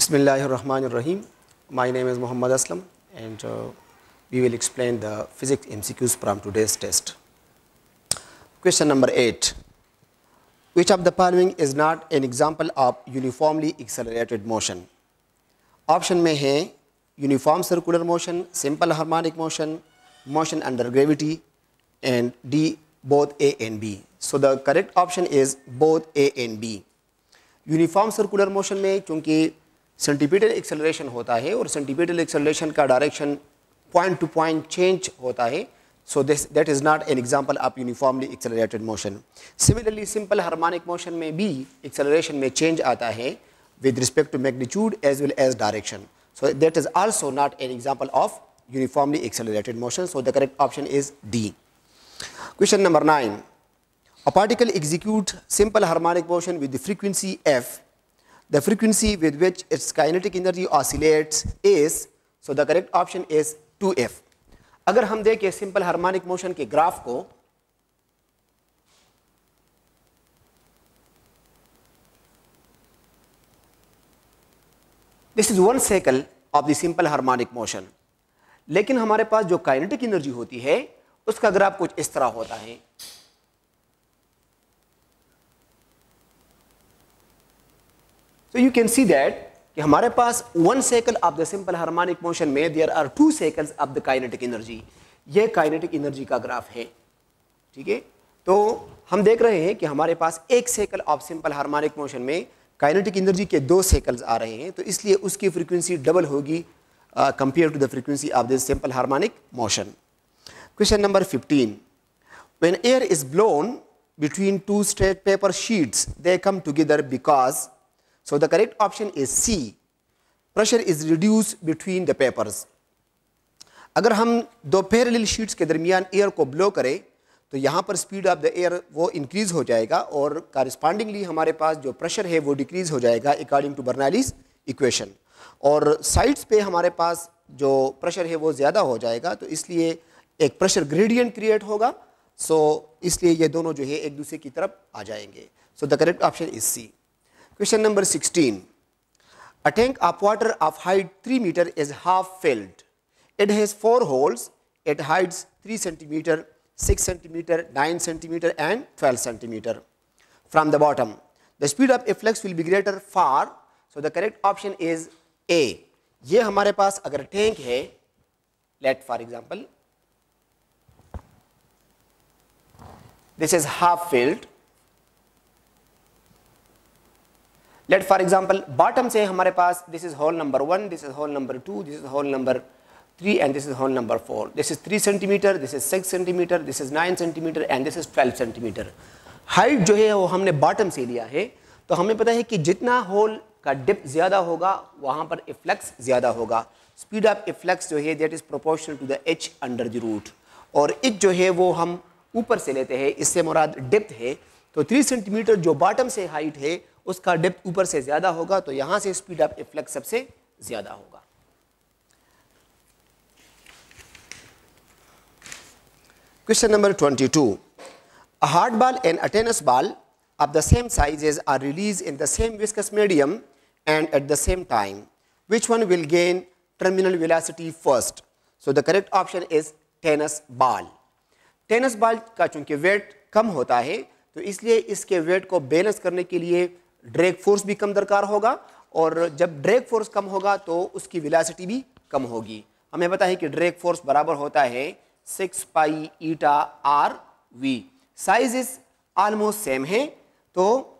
Bismillahirrahmanirrahim. My name is Muhammad Aslam and we will explain the physics MCQs from today's test. Question number 8. Which of the following is not an example of uniformly accelerated motion? Option में है uniform circular motion, simple harmonic motion, motion under gravity, and D both A and B. So the correct option is both A and B. Uniform circular motion में चूंकि centripetal acceleration होता है और centripetal acceleration का direction point two point change होता है, so that is not an example of uniformly accelerated motion. Similarly simple harmonic motion में भी एक्सेलरेशन में चेंज आता है with respect to magnitude as well as direction. So that is also not an example of uniformly accelerated motion. So the correct option is D. Question number 9. A particle executes simple harmonic motion with the frequency f. The frequency with which its kinetic energy oscillates is, so the correct option is 2f. अगर हम देखें simple harmonic motion के graph को, this is one cycle of the simple harmonic motion. लेकिन हमारे पास जो kinetic energy होती है उसका ग्राफ कुछ इस तरह होता है. So you can see that कि हमारे पास one cycle of the simple harmonic motion में there are two cycles of the kinetic energy. ये काइनेटिक एनर्जी का ग्राफ है, ठीक है. तो हम देख रहे हैं कि हमारे पास एक cycle of simple harmonic motion में काइनेटिक एनर्जी के दो साइकिल्स आ रहे हैं, तो इसलिए उसकी फ्रीक्वेंसी डबल होगी compare to the frequency of this simple harmonic motion. Question number 15. When air is blown between two straight paper sheets they come together because, so the correct option is C. Pressure is reduced between the papers. अगर हम दो parallel sheets के दरमियान air को blow करें तो यहाँ पर स्पीड ऑफ द एयर वो इंक्रीज हो जाएगा और कॉरस्पॉन्डिंगली हमारे पास जो प्रेशर है वो डिक्रीज हो जाएगा अकॉर्डिंग टू बर्नौलीज इक्वेशन. और साइड्स पे हमारे पास जो प्रेशर है वो ज़्यादा हो जाएगा, तो इसलिए एक प्रेशर ग्रेडियंट क्रिएट होगा. सो इसलिए ये दोनों जो है एक दूसरे की तरफ आ जाएंगे. So the correct option is C. Question number 16. A tank of water of height 3 meter is half filled. It has 4 holes. It hides 3 centimeter, 6 centimeter, 9 centimeter and 12 centimeter from the bottom. The speed of efflux will be greater far. So the correct option is A. ये हमारे पास अगर tank है, let for example, this is half filled. Let for example bottom से हमारे पास this is hole number 1, this is hole number 2, this is hole number 3 and this is hole number 4. This is 3 centimeter, this is 6 centimeter, this is 9 centimeter and this is 12 centimeter. Height जो है वो हमने bottom से लिया है, तो हमें पता है कि जितना होल का डिप्थ ज़्यादा होगा वहाँ पर इफ्लक्स ज़्यादा होगा. स्पीड ऑफ इफ्लक्स जो है that is proportional to the h under the root, और h जो है वो हम ऊपर से लेते हैं, इससे मुराद डिप्थ है. तो 3 सेंटीमीटर जो बॉटम से हाइट है उसका डेप्थ ऊपर से ज्यादा होगा, तो यहां से स्पीड ऑफ इफ्लक्स सबसे ज्यादा होगा. Question number 22. A hard ball and a tennis ball of the same sizes are released in the same viscous medium and at the same time. Which one will gain terminal velocity first? So the correct option is tennis ball. Tennis ball का चूंकि wait कम होता है तो इसलिए इसके wait को balance करने के लिए ड्रैग फोर्स भी कम दरकार होगा, और जब ड्रैग फोर्स कम होगा तो उसकी वेलोसिटी भी कम होगी. हमें पता है कि ड्रैग फोर्स बराबर होता है 6 pi eta r v. Sizes almost same है, तो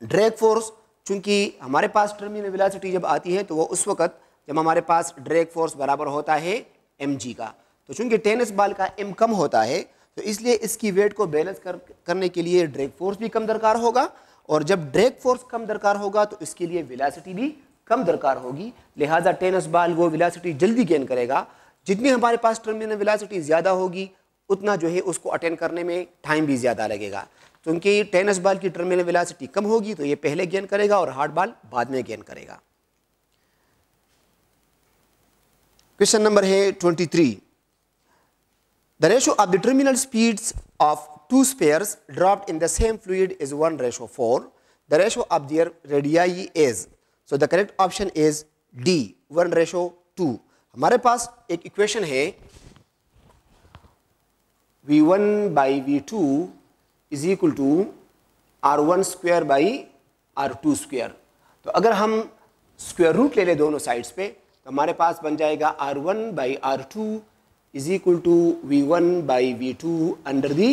ड्रैग फोर्स चूंकि हमारे पास टर्मिनल वेलोसिटी जब आती है तो वो उस वक्त जब हमारे पास ड्रैग फोर्स बराबर होता है mg का. तो चूंकि टेनिस बॉल का m कम होता है तो इसलिए इसकी वेट को बैलेंस करने के लिए ड्रैग फोर्स भी कम दरकार होगा, और जब ड्रैग फोर्स कम दरकार होगा तो इसके लिए वेलोसिटी भी कम दरकार होगी. लिहाजा टेनिस बॉल वो वेलोसिटी जल्दी गेन करेगा. जितनी हमारे पास टर्मिनल वेलोसिटी ज़्यादा होगी उतना जो है उसको अटेंड करने में टाइम भी ज़्यादा लगेगा. क्योंकि टेनिस बॉल की टर्मिनल वेलोसिटी कम होगी तो ये पहले गेन करेगा और हार्ड बॉल बाद में गेन करेगा. क्वेश्चन नंबर है 23. The ratio of the terminal speeds of two spheres dropped in the same fluid is 1:4. The ratio of their radii is. So the correct option is D 1:2। हमारे पास एक equation है V1 by V2 is equal to R1 square by R2 square. तो अगर हम square root ले लें दोनों साइड्स पे तो हमारे पास बन जाएगा R1 by R2 is equal to V1 by V2 under the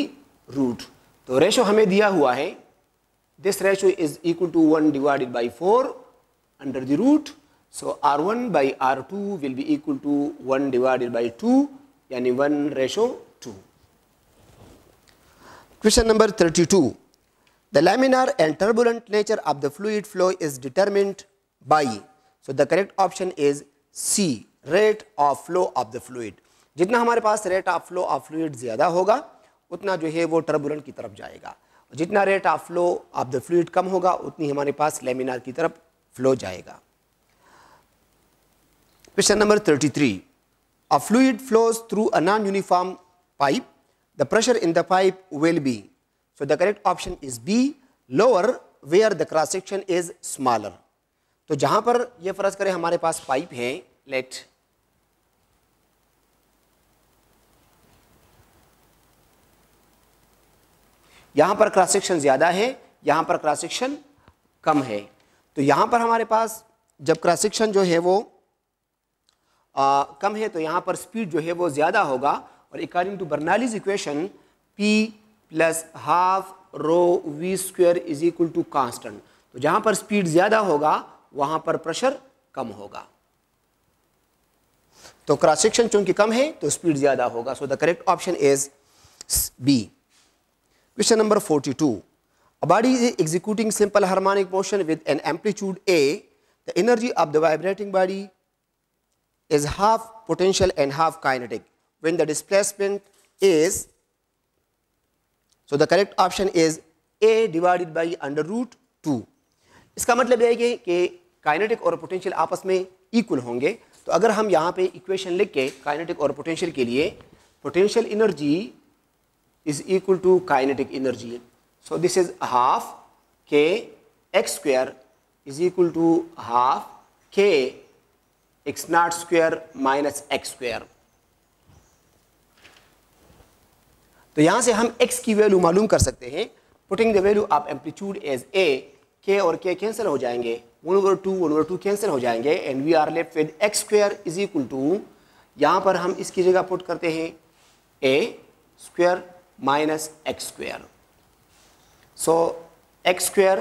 root. तो रेशो हमें दिया हुआ है, this ratio is equal to 1 divided by 4 under the root. So R1 by R2 will be equal to 1 divided by 2 यानी 1:2। Question number 32. The laminar and turbulent nature of the fluid flow is determined by, so the correct option is C, rate of flow of the fluid. जितना हमारे पास rate of flow of fluid ज़्यादा होगा उतना जो है वो turbulent की तरफ जाएगा, और जितना rate of flow of the fluid कम होगा उतनी हमारे पास laminar की तरफ flow जाएगा। Question number 33. A fluid flows through a non-uniform pipe. The pressure in the pipe will be, so the correct option is B, lower where the cross section is smaller. तो जहां पर ये फर्ज करें हमारे पास पाइप है, late यहां पर क्रॉस सेक्शन ज्यादा है, यहां पर क्रॉस सेक्शन कम है। तो यहां पर हमारे पास जब क्रॉस सेक्शन जो है वो कम है तो यहां पर स्पीड जो है वो ज्यादा होगा, और according to Bernoulli's equation P plus half rho V square is equal to constant. तो जहां पर स्पीड ज्यादा होगा वहां पर प्रेशर कम होगा। तो क्रॉस सेक्शन चूंकि कम है तो स्पीड ज्यादा होगा। सो the correct option is B। Question number 42. A body is executing simple harmonic motion with an amplitude A. The energy of the vibrating body is half potential and half kinetic when the displacement is, so the correct option is A divided by under root 2। इसका मतलब यह है कि kinetic और potential आपस में equal होंगे। तो अगर हम यहाँ पे इक्वेशन लिख के काइनेटिक और पोटेंशियल के लिए, potential energy is equal to kinetic energy, so this is half k x square is equal to half k x nought square minus x square. तो यहां से हम x की वैल्यू मालूम कर सकते हैं, putting the value of amplitude as a, k और k कैंसिल हो जाएंगे, 1/2 कैंसिल हो जाएंगे, and we are left with x square is equal to, यहां पर हम इसकी जगह पुट करते हैं a square minus x square. So x square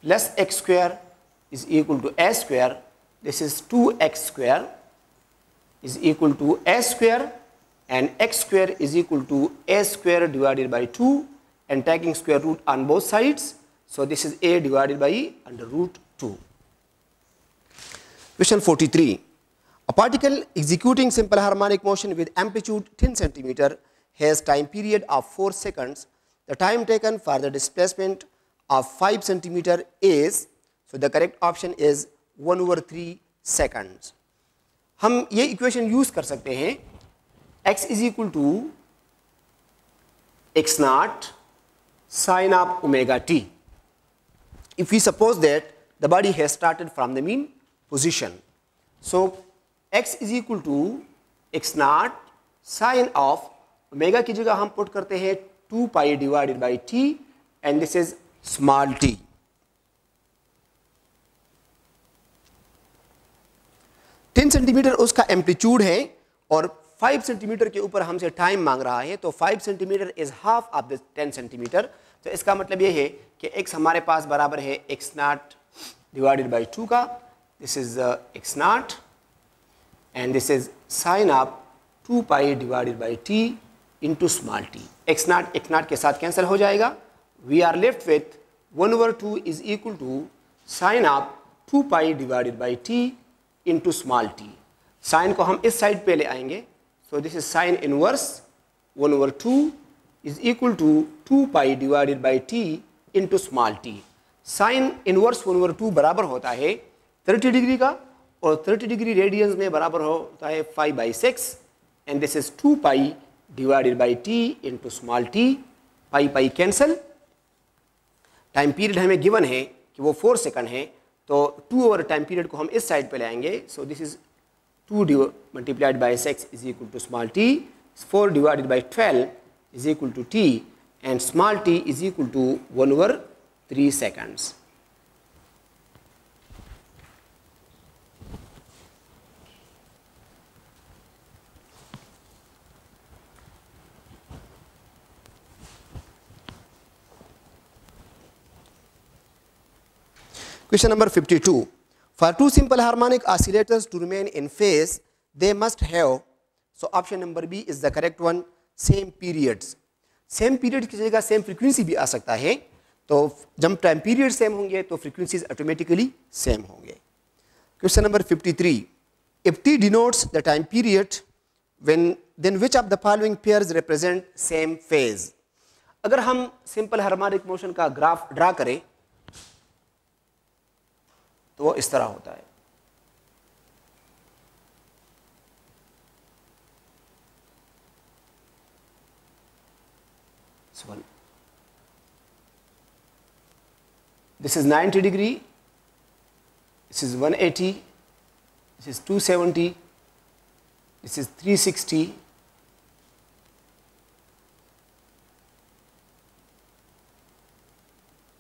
plus x square is equal to a square, this is 2x square is equal to a square, and x square is equal to a square divided by 2 and taking square root on both sides. So this is a divided by under root 2. Question 43. A particle executing simple harmonic motion with amplitude 10 cm has time period of 4 seconds. The time taken for the displacement of 5 cm is, so the correct option is 1/3 seconds. हम ये equation use कर सकते हैं, x is equal to x naught sine of omega t. If we suppose that the body has started from the mean position, so x is equal to x naught sine of omega की जगह हम put करते हैं 2 pi divided by t, and this is small t. Centimetre उसका amplitude है और 5 centimetre के ऊपर हमसे टाइम मांग रहा है, तो 5 centimetre is half of the 10 centimetre. तो इसका मतलब ये है कि x हमारे पास बराबर है x नॉट डिवाइडेड बाई 2 का, this is x not and this is sine of 2 pi divided by t into small t। x not के साथ कैंसिल हो जाएगा, we are left with 1/2 is equal to sine of 2 pi divided by t into small t। Sine को हम इस side पे ले आएंगे, so this is sin inverse 1/2 is equal to 2 pi divided by t into small t। sin inverse 1/2 बराबर होता है 30 degree का, और 30 डिग्री रेडियंस में बराबर होता है 5/6, and this is 2 pi divided by t into small t, pi cancel. Time period हमें गिवन है कि वो 4 सेकंड है, तो 2 ओवर टाइम पीरियड को हम इस साइड पे लाएंगे. So this is 2 multiplied by 6 is equal to small t, 4 divided by 12 is equal to t, and small t is equal to 1 over 3 seconds. Question number 52. For two simple harmonic oscillators to remain in phase, they must have, so option number B is the correct one, same periods. Same period की जगह same frequency भी आ सकता है. तो जब time period same होंगे तो frequencies automatically same होंगे. Question number 53. If T denotes the time period, then which of the following pairs represent same phase? अगर हम सिंपल हार्मोनिक मोशन का ग्राफ ड्रा करें तो वो इस तरह होता है. This is 90 degree, this is 180, this is 270, this is 360,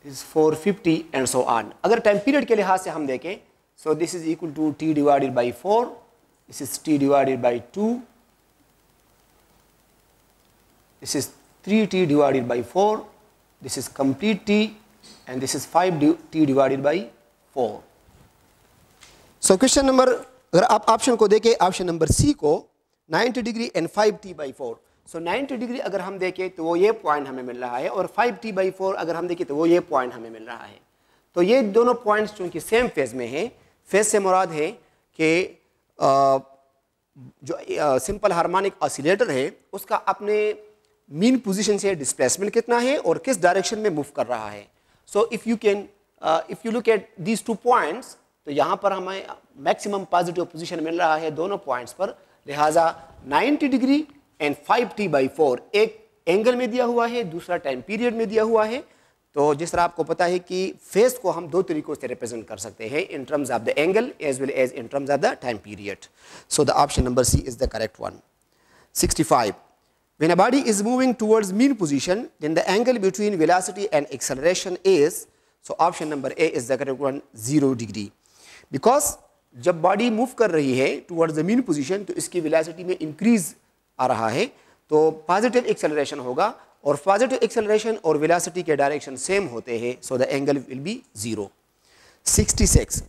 this is 450 and so on. अगर टाइम पीरियड के लिहाज से हम देखें, so this is equal to t divided by 4, this is t divided by 2, this is 3t divided by 4, this is complete t, and this is 5t divided by 4. So question number, अगर आप option को देखें, option number सी को 90 degree and 5t by 4. So 90 degree अगर हम देखें तो वो ये पॉइंट हमें मिल रहा है, और 5t by 4 अगर हम देखें तो वो ये पॉइंट हमें मिल रहा है. तो ये दोनों पॉइंट्स चूँकि सेम फेज में हैं, फेज से मुराद है कि जो सिंपल हार्मोनिक ऑसिलेटर है उसका अपने मीन पोजीशन से डिस्प्लेसमेंट कितना है और किस डायरेक्शन में मूव कर रहा है. So if you look at these 2 points, तो यहाँ पर हमें मैक्सिमम पॉजिटिव पोजीशन मिल रहा है दोनों पॉइंट्स पर. लिहाजा 90 डिग्री एंड 5t by 4 एक एंगल में दिया हुआ है, दूसरा टाइम पीरियड में दिया हुआ है. तो जिस तरह आपको पता है कि फेज को हम 2 तरीकों से रिप्रेजेंट कर सकते हैं, in terms of the angle as well as in terms of the time period. So the option number C is the correct one. 65. When a body is moving towards mean position, then the angle between velocity and acceleration is, so option number A is the correct one, 0 degree. Because जब body move कर रही है towards the mean position तो इसकी velocity में increase आ रहा है, तो पॉजिटिव एक्सेलरेशन होगा, और पॉजिटिव एक्सेलरेशन और वेलोसिटी के डायरेक्शन सेम होते हैं, so the angle will be 0. 66.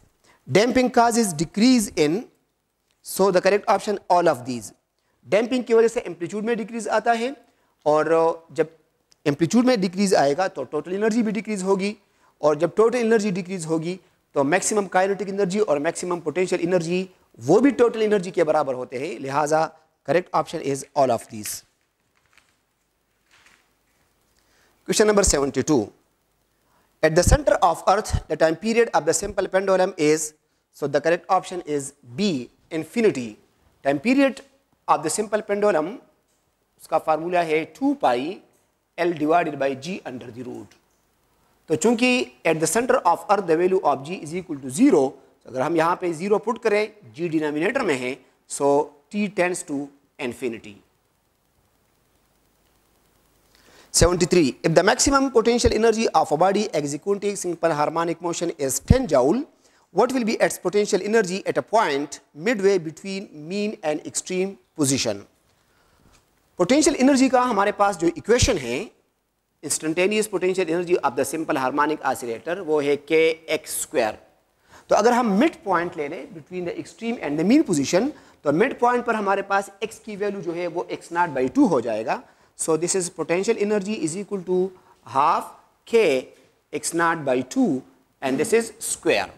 Damping causes decrease in, so the correct option all of these. Damping की वजह से एम्पलीट्यूड में डिक्रीज आता है, और जब एम्पलीट्यूड में डिक्रीज आएगा तो टोटल एनर्जी भी डिक्रीज होगी, और जब टोटल एनर्जी डिक्रीज होगी तो मैक्सिमम काइनेटिक एनर्जी और मैक्सिमम पोटेंशियल एनर्जी वो भी टोटल एनर्जी के बराबर होते हैं. लिहाजा correct option is all of these. Question number 72. At the centre of earth the time period of the simple pendulum is, so the correct option is B, infinity. Time period of the simple pendulum, उसका formula है 2 pi L divided by G under the root. तो चूंकि eight the centre of earth the value of G is equal to 0, अगर हम यहाँ पे 0 put करें, G denominator में है, so T tends to infinity. 73. If the maximum potential energy of a body executing simple harmonic motion is 10 joule, what will be its potential energy at a point midway between mean and extreme position? Potential energy का हमारे पास जो equation है, instantaneous potential energy of the simple harmonic oscillator, वो है kx². तो अगर हम mid point ले लें between the extreme and the mean position, तो मिड पॉइंट पर हमारे पास x की वैल्यू जो है वो x0/2 हो जाएगा. So this is potential energy is equal to half k x0/2 and this is square.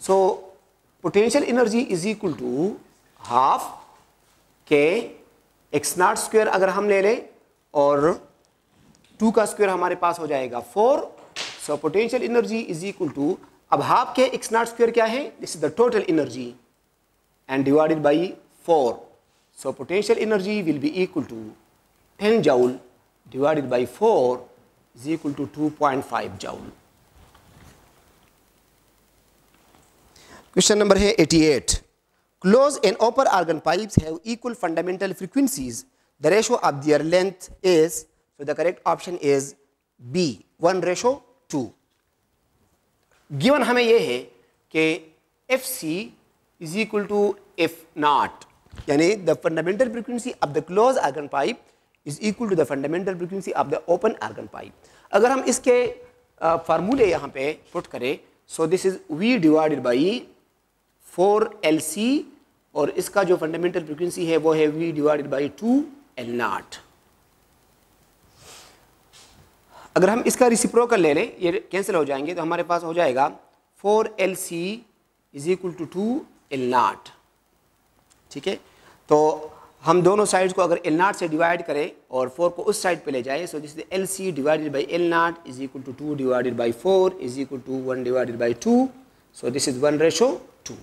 So potential energy is equal to half k x0² अगर हम ले लें, और 2 का स्क्वायर हमारे पास हो जाएगा 4. So potential energy is equal to, अब हाफ के x0² क्या है, this is the total energy, and divided by 4. So potential energy will be equal to 10 joule divided by 4 is equal to 2.5 joule. Question number है 88. Closed and open organ pipes have equal fundamental frequencies. The ratio of their length is, so the correct option is B, 1:2. Given हमें यह है कि FC is equal to F0, यानी the fundamental frequency of the closed organ pipe is equal to the fundamental frequency of the open organ pipe. अगर हम इसके फार्मूले यहाँ पे पुट करें, so this is V divided by 4LC, और इसका जो फंडामेंटल फ्रीक्वेंसी है वो है V डिवाइडेड बाई 2L0. अगर हम इसका रिसिप्रोकल ले लें, ये कैंसिल हो जाएंगे, तो हमारे पास हो जाएगा 4LC is equal to 2L0. ठीक है, तो हम दोनों साइड्स को अगर L0 से डिवाइड करें और 4 को उस साइड पे ले जाएं, so this is LC divided by L0 is equal to 2 divided by 4 is equal to 1 divided by 2. So this is 1:2.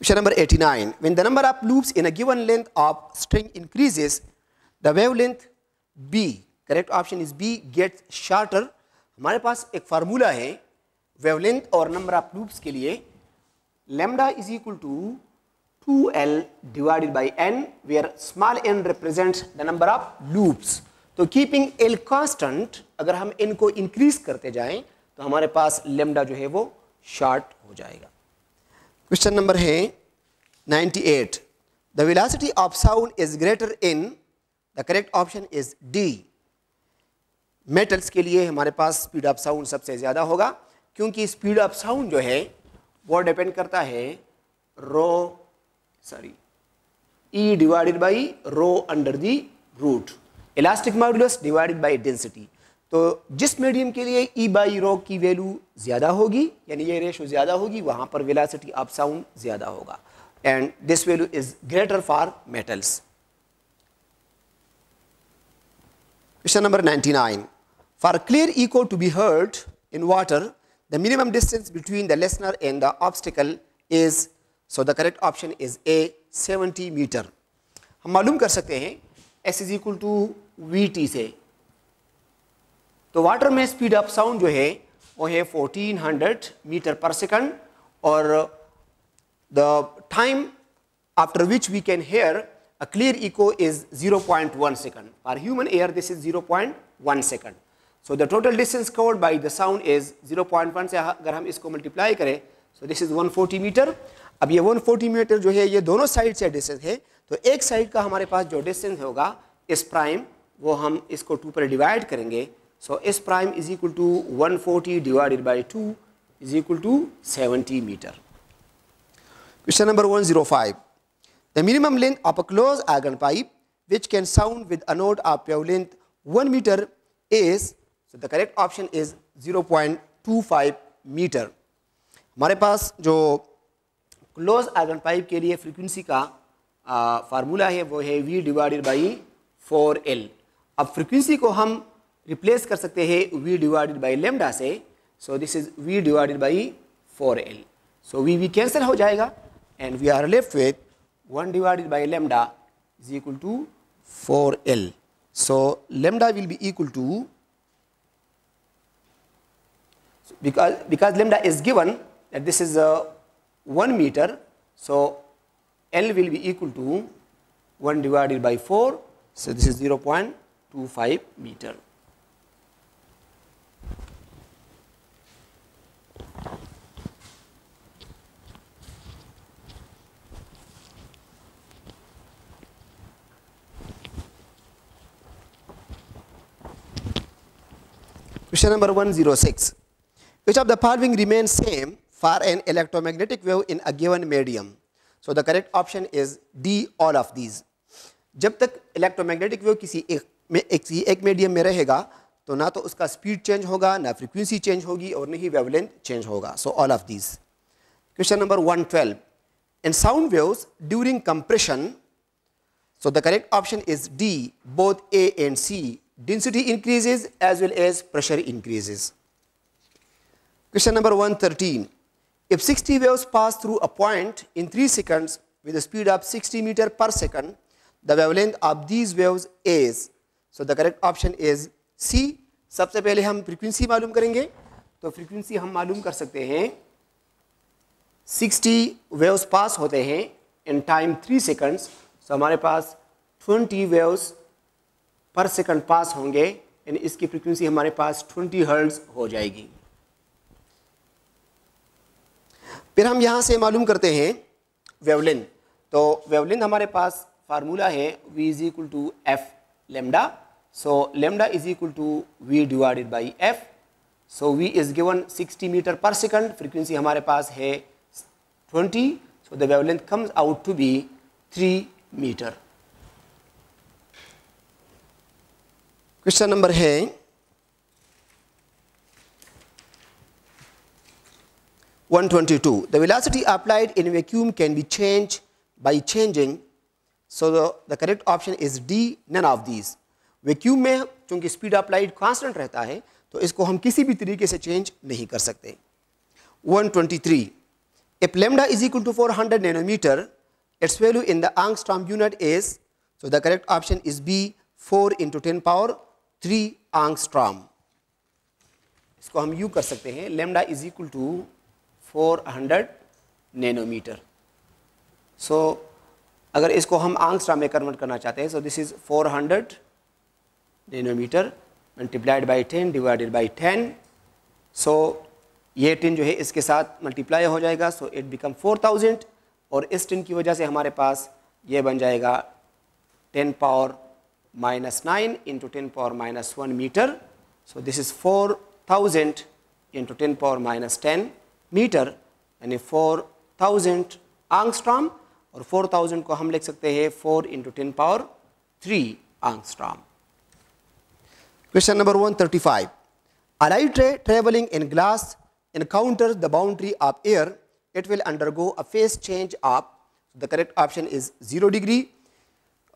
Question number 89. When the number of loops in a given length of string increases, the wavelength B, correct option is B, gets shorter. हमारे पास एक formula है wavelength और number of loops के लिए, lambda is equal to 2L divided by N, where small n represents the number of loops. तो keeping L constant, अगर हम N को increase करते जाएं, तो हमारे पास lambda जो है वो short हो जाएगा. क्वेश्चन नंबर है 98. The velocity of sound is greater in, the correct option is D. Metals के लिए हमारे पास स्पीड ऑफ साउंड सबसे ज़्यादा होगा, क्योंकि स्पीड ऑफ साउंड जो है वो डिपेंड करता है E divided by rho under the root, elastic modulus divided by density. तो जिस मीडियम के लिए E बाई रो की वैल्यू ज़्यादा होगी, यानी ये रेशो ज़्यादा होगी, वहाँ पर वेलोसिटी ऑफ साउंड ज़्यादा होगा, and this value is greater for metals. Question number 99. For clear echo to be heard in water, the minimum distance between the listener and the obstacle is, so the correct option is A, 70 metre. हम मालूम कर सकते हैं S is equal to VT से. तो water में speed of sound जो है वो है 1400 मीटर पर सेकंड, और the time after which we can hear a clear echo is 0.1 second. For human ear this is 0.1 second. So the total distance covered by the sound is 0.1 से अगर हम इसको मल्टीप्लाई करें, सो दिस इज 140 मीटर. अब ये 140 metre जो है ये दोनों साइड से डिस्टेंस है, तो एक साइड का हमारे पास जो डिस्टेंस होगा S प्राइम, वो हम इसको 2 पर डिवाइड करेंगे. So S prime is equal to 140 divided by 2 is equal to 70 meter. Question number 105. The minimum length of a closed organ pipe which can sound with a note of wavelength 1 meter is, so the correct option is 0.25 meter. हमारे पास जो close argon pipe के लिए frequency का formula है वो है V divided by 4L. अब frequency को हम रिप्लेस कर सकते हैं V डिवाइडेड बाई लेमडा से, so this is V divided by 4L. सो V कैंसिल हो जाएगा and we are left with 1 divided by lambda is equal to 4L. So lambda will be equal to, because lambda is given that this is 1 meter, so L will be equal to 1 divided by 4, so this is 0.25 meter. Question number 106. Which of the following remains same for an electromagnetic wave in a given medium? So the correct option is D, all of these. जब तक electromagnetic wave किसी एक medium में रहेगा तो ना तो उसका स्पीड चेंज होगा, ना फ्रीक्वेंसी चेंज होगी, और नहीं वेवलेंथ चेंज होगा. So all of these. Question number 112. In sound waves during compression, so the correct option is D, both A and C. Density increases as well as pressure increases. Question number 113. If 60 waves pass through a point in 3 seconds with a speed of 60 meter per second, the wavelength of these waves is, so the correct option is C. सबसे पहले हम frequency मालूम करेंगे, तो frequency हम मालूम कर सकते हैं 60 वेव्स पास होते हैं इन टाइम 3 सेकंड्स। सो हमारे पास 20 वेव्स पर सेकंड पास होंगे, यानी इसकी फ्रीक्वेंसी हमारे पास 20 हर्ट्ज हो जाएगी। फिर हम यहाँ से मालूम करते हैं वेवलेंथ। तो वेवलेंथ हमारे पास फार्मूला है v is equal to f lambda. So lambda is equal to v divided by एफ। So v is given 60 metre पर सेकंड, फ्रीक्वेंसी हमारे पास है 20, so the wavelength comes out to be 3 metre. Question number है 122. The velocity applied in vacuum can be changed by changing. So the correct option is D, none of these. Vacuum में चूंकि speed applied constant रहता है तो इसको हम किसी भी तरीके से चेंज नहीं कर सकते। 123. If lambda is equal to 400 nanometer, its value in the angstrom unit is, so the correct option is B, 4 into 10 power 3 angstrom. इसको हम यू कर सकते हैं, lambda is equal to 400 nanometre. So अगर इसको हम आंगस्ट्रॉम में कन्वर्ट करना चाहते हैं, so this is 400 nanometre multiplied by 10 divided by 10। So ये 10 जो है इसके साथ मल्टीप्लाई हो जाएगा, सो इट बिकम 4000, और इस 10 की वजह से हमारे पास ये बन जाएगा 10 power minus 9 into 10 power minus 1 metre. So this is 4000 into 10 power minus 10 metre, यानी 4000 आंगस्ट्रॉम, और 4000 को हम लिख सकते हैं 4 into 10 power 3 आंगस्ट्रॉम। Question number 135. A light ray traveling in glass encounters the boundary of air. It will undergo a phase change of, the correct option is 0 degree.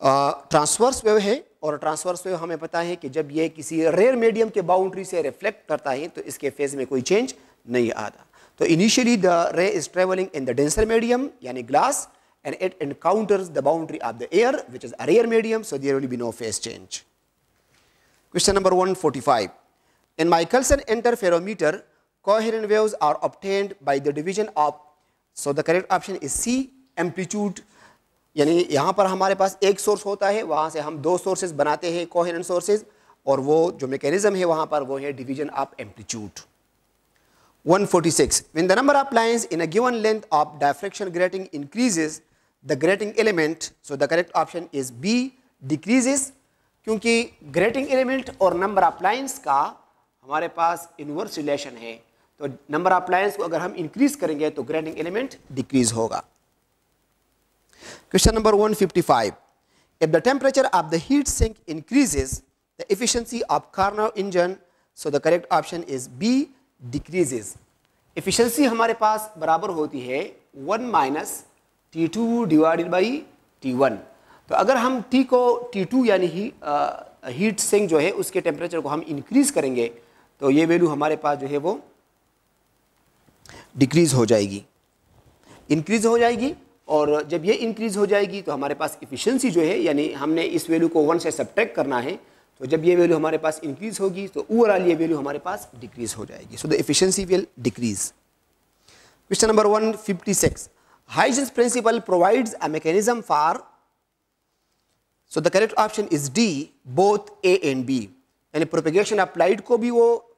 Transverse wave है, और transverse wave हमें पता है कि जब ये किसी rare medium के बाउंड्री से रिफ्लेक्ट करता है तो इसके फेज में कोई चेंज नहीं आता। तो initially the ray is travelling in the denser medium यानी glass, and it encounters the boundary of the air which is a rare medium, so there will be no phase change. Question number 145. In Michelson interferometer, coherent waves are obtained by the division of, so the correct option is C, amplitude. यानी यहाँ पर हमारे पास एक source होता है, वहाँ से हम दो सोर्सेज बनाते हैं कोहेरेंट सोर्सेज, और वो जो मैकेनिज्म है वहाँ पर वो है division of amplitude. 146. When the number of lines in a given length of diffraction grating increases, the grating element, so the correct option is B, decreases. क्योंकि ग्रेटिंग एलिमेंट और नंबर ऑफ लाइन्स का हमारे पास inverse relation है, तो number of lines को अगर हम increase करेंगे तो ग्रेटिंग एलिमेंट डिक्रीज होगा। Question number 155. If the temperature of the heat sink increases, the efficiency of Carnot engine, so the correct option is B, decreases. efficiency हमारे पास बराबर होती है 1 minus T2 divided by T1। तो अगर हम T को T2 यानी हीट सिंक जो है उसके टेम्परेचर को हम इंक्रीज करेंगे तो ये वैल्यू हमारे पास जो है वो डिक्रीज हो जाएगी, इंक्रीज हो जाएगी, और जब ये इंक्रीज हो जाएगी तो हमारे पास इफिशिएंसी जो है, यानी हमने इस वैल्यू को 1 से सब्ट्रैक्ट करना है, तो जब ये वैल्यू हमारे पास इंक्रीज होगी तो ओवरऑल ये वैल्यू हमारे पास डिक्रीज हो जाएगी, so the efficiency will decrease. Question number 156. Huygens principle provides a mechanism for, so the correct option is D, both A and B, यानी प्रोपेगेशन ऑफ लाइट को भी वो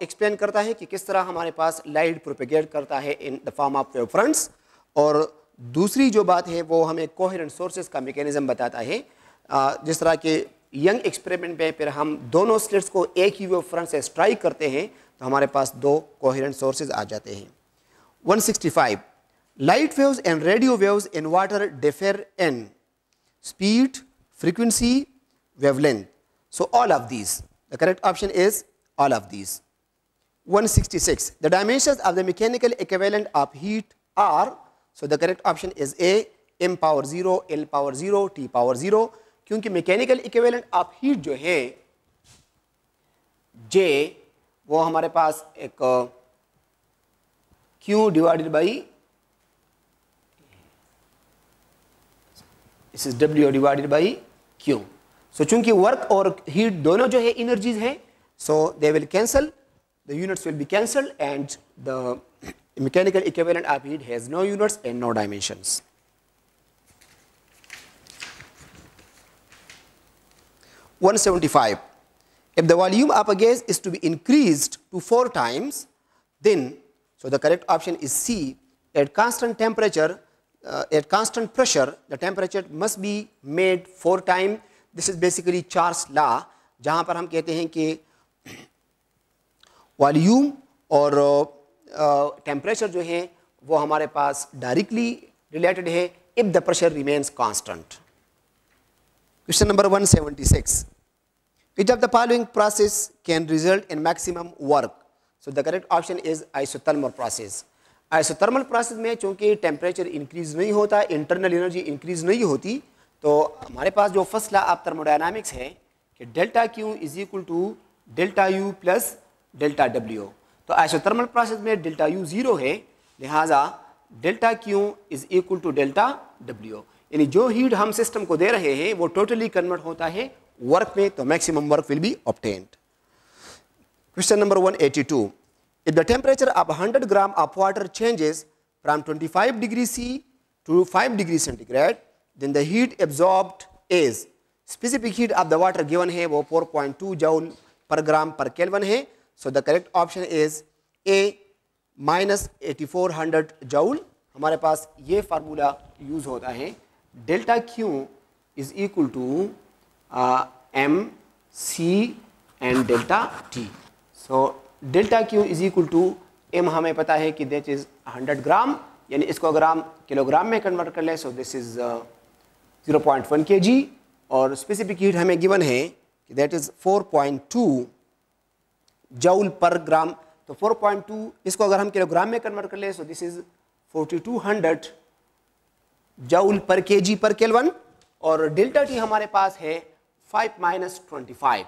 एक्सप्लेन करता है कि किस तरह हमारे पास लाइट प्रोपेगेट करता है in the form of wave fronts, और दूसरी जो बात है वो हमें कोहेरेंट सोर्सेज का मैकेनिज्म बताता है। जिस तरह के यंग एक्सपेरिमेंट में फिर हम दोनों स्लिट्स को एक ही वेव फ्रंट से स्ट्राइक करते हैं तो हमारे पास दो कोहेरेंट सोर्सेज आ जाते हैं। 165. Light waves and radio waves in water differ in speed, frequency, wavelength. So all of these. The correct option is all of these. 166. The dimensions of the mechanical equivalent of heat are, so the correct option is A, m power 0, l power 0, t power 0. क्योंकि mechanical equivalent of heat जो है J, वो हमारे पास एक Q divided by, this is W divided by Q. So चूंकि work और heat दोनों जो है एनर्जीज हैं, so they will cancel, the units will be cancel and the mechanical equivalent of heat has no units and no dimensions. 175. If the volume of a gas is to be increased to 4 times, then, so the correct option is C. At constant temperature, at constant pressure, the temperature must be made 4 times. This is basically Charles law, जहाँ पर हम कहते हैं कि volume और temperature जो है वो हमारे पास डायरेक्टली रिलेटेड है if the pressure remains constant. Question number 176. Which of the following process can result in maximum work? So the correct option is isothermal process. Isothermal process में चूंकि टेम्परेचर इंक्रीज नहीं होता, internal energy increase नहीं होती, तो हमारे पास जो first law of thermodynamics है कि delta Q is equal to delta U plus delta W. तो आइसोथर्मल प्रोसेस में डेल्टा यू जीरो है, लिहाजा delta Q is equal to delta W, यानी जो हीट हम सिस्टम को दे रहे हैं वो टोटली कन्वर्ट होता है वर्क में, तो maximum work will be obtained. Question number 182. If the temperature of 100 gram of water changes from 25 degree C to 5 degree centigrade, then the heat absorbed is, specific heat of the water given है वो 4.2 joule पर ग्राम पर kelvin है. So the correct option is A minus 8400 joule. हमारे पास ये formula use होता है, delta Q is equal to M C and delta T. So delta Q is equal to M हमें पता है कि that is 100 ग्राम, यानी इसको अगर हम किलोग्राम में कन्वर्ट कर ले, so this is 0.1 kg, और स्पेसिफिक हीट हमें गिवन है कि that is 4.2 जूल पर ग्राम. तो 4.2 इसको अगर हम किलोग्राम में कन्वर्ट कर ले, सो दिस इज 4200 जूल पर केजी पर केल्विन, और डेल्टा टी हमारे पास है 5-25.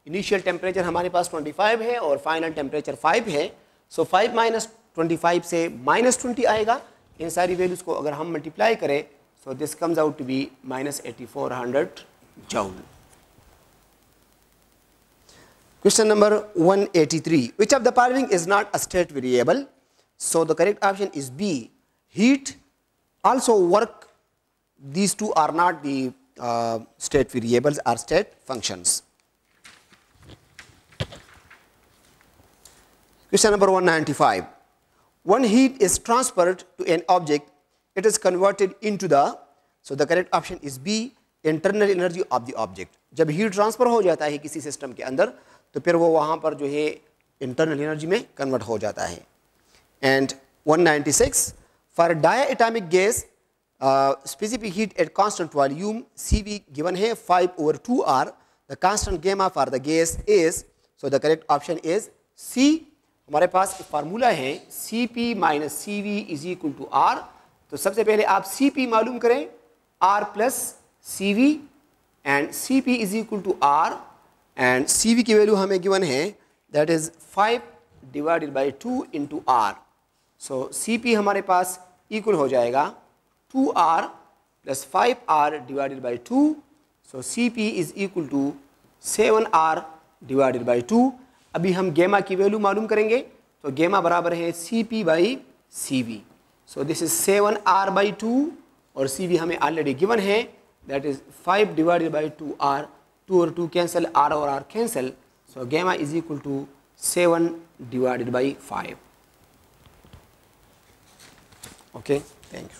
इनिशियल टेम्परेचर हमारे पास 25 है और फाइनल टेम्परेचर 5 है, सो 5-25 से -20 आएगा. इन सारी वैल्यूज को अगर हम मल्टीप्लाई करें, so this comes out to be -8400 joule. Question number 183. Which of the following is not a state variable? So the correct option is B. Heat, also work. These two are not the state variables, are state functions. Question number 195. When heat is transferred to an object, it is converted into the, so the correct option is B, internal energy of the object. जब heat transfer हो जाता है किसी system के अंदर, तो फिर वो वहाँ पर जो है इंटरनल एनर्जी में कन्वर्ट हो जाता है. And 196. For diatomic gas specific heat at constant volume CV given है 5/2R. The constant gamma for the gas is, so the correct option is C. हमारे पास फार्मूला है CP - CV is equal to R. तो सबसे पहले आप CP मालूम करें, R plus CV, and CP is equal to R, and CV की वैल्यू हमें गिवन है that is 5 divided by 2 into R. So CP हमारे पास इक्वल हो जाएगा 2R plus 5R divided by 2. So CP is equal to 7R divided by 2. अभी हम गेमा की वैल्यू मालूम करेंगे, तो गेमा बराबर है CP by CV. So this is 7R by 2, और CV हमें ऑलरेडी गिवन है that is 5 divided by 2R. 2 और 2 कैंसिल, R और R cancel, so gamma is equal to 7 divided by 5. Okay, thank you.